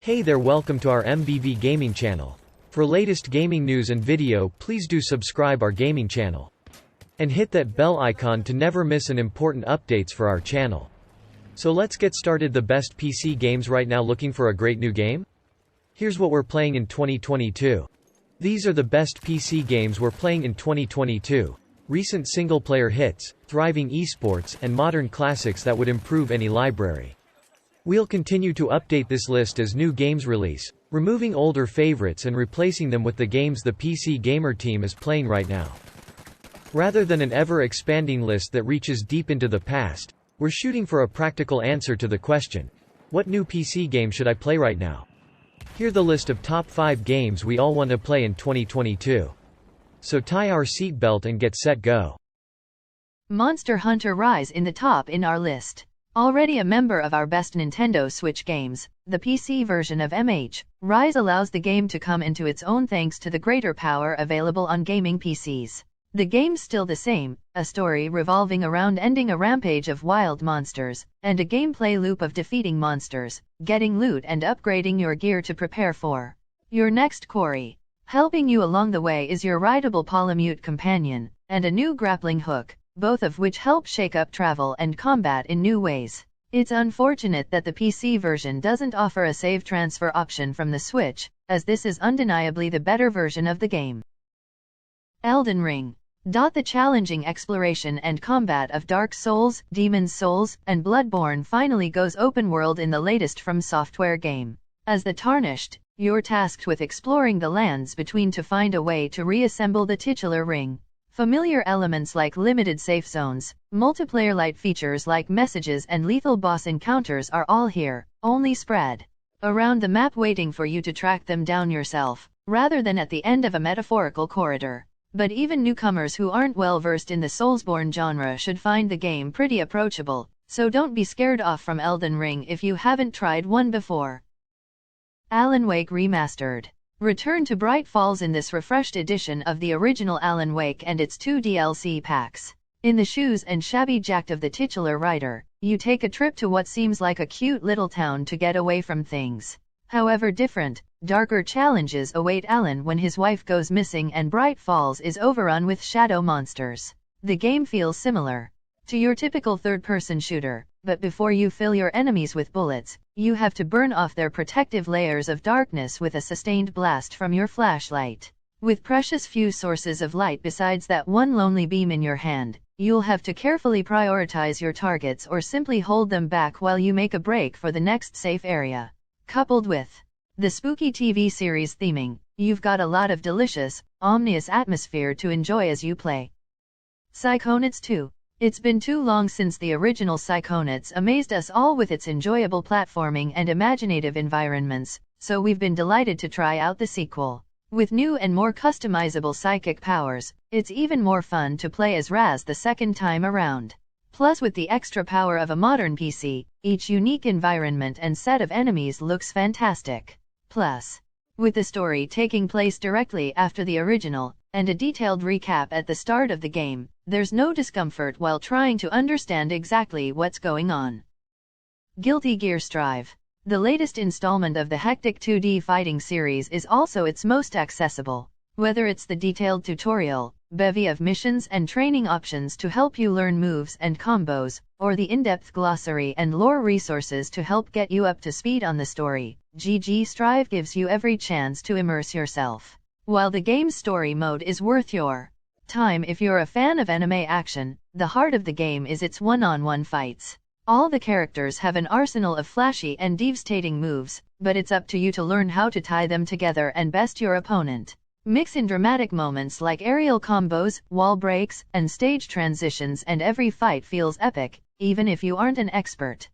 Hey there, welcome to our MBV Gaming channel. For latest gaming news and video, please do subscribe our gaming channel. And hit that bell icon to never miss an important updates for our channel. So let's get started. The best PC games right now. Looking for a great new game? Here's what we're playing in 2022. These are the best PC games we're playing in 2022. Recent single-player hits, thriving esports, and modern classics that would improve any library. We'll continue to update this list as new games release, removing older favorites and replacing them with the games the PC gamer team is playing right now. Rather than an ever-expanding list that reaches deep into the past, we're shooting for a practical answer to the question, what new PC game should I play right now? Here's the list of top 5 games we all want to play in 2022. So tie our seatbelt and get set go. Monster Hunter Rise in the top in our list. Already a member of our best Nintendo Switch games, the PC version of MH, Rise allows the game to come into its own thanks to the greater power available on gaming PCs. The game's still the same, a story revolving around ending a rampage of wild monsters, and a gameplay loop of defeating monsters, getting loot and upgrading your gear to prepare for your next quarry. Helping you along the way is your rideable Palamute companion, and a new grappling hook, both of which help shake up travel and combat in new ways. It's unfortunate that the PC version doesn't offer a save transfer option from the Switch, as this is undeniably the better version of the game. Elden Ring. The challenging exploration and combat of Dark Souls, Demon's Souls, and Bloodborne finally goes open world in the latest From Software game. As the Tarnished, you're tasked with exploring the lands between to find a way to reassemble the titular ring. Familiar elements like limited safe zones, multiplayer light features like messages and lethal boss encounters are all here, only spread around the map waiting for you to track them down yourself, rather than at the end of a metaphorical corridor. But even newcomers who aren't well versed in the Soulsborne genre should find the game pretty approachable, so don't be scared off from Elden Ring if you haven't tried one before. Alan Wake Remastered. Return to Bright Falls in this refreshed edition of the original Alan Wake and its 2 DLC packs. In the shoes and shabby jacket of the titular writer, you take a trip to what seems like a cute little town to get away from things. However, different, darker challenges await Alan when his wife goes missing and Bright Falls is overrun with shadow monsters. The game feels similar to your typical third-person shooter, but before you fill your enemies with bullets, you have to burn off their protective layers of darkness with a sustained blast from your flashlight. With precious few sources of light besides that one lonely beam in your hand, you'll have to carefully prioritize your targets or simply hold them back while you make a break for the next safe area. Coupled with the spooky TV series theming, you've got a lot of delicious, ominous atmosphere to enjoy as you play. Psychonauts 2. It's been too long since the original Psychonauts amazed us all with its enjoyable platforming and imaginative environments, so we've been delighted to try out the sequel. With new and more customizable psychic powers, it's even more fun to play as Raz the second time around. Plus, with the extra power of a modern PC, each unique environment and set of enemies looks fantastic. Plus, with the story taking place directly after the original, and a detailed recap at the start of the game, there's no discomfort while trying to understand exactly what's going on. Guilty Gear Strive. The latest installment of the hectic 2D fighting series is also its most accessible. Whether it's the detailed tutorial, bevy of missions and training options to help you learn moves and combos, or the in-depth glossary and lore resources to help get you up to speed on the story, GG Strive gives you every chance to immerse yourself. While the game's story mode is worth your time if you're a fan of anime action, the heart of the game is its one-on-one fights. All the characters have an arsenal of flashy and devastating moves, but it's up to you to learn how to tie them together and best your opponent. Mix in dramatic moments like aerial combos, wall breaks, and stage transitions, and every fight feels epic, even if you aren't an expert.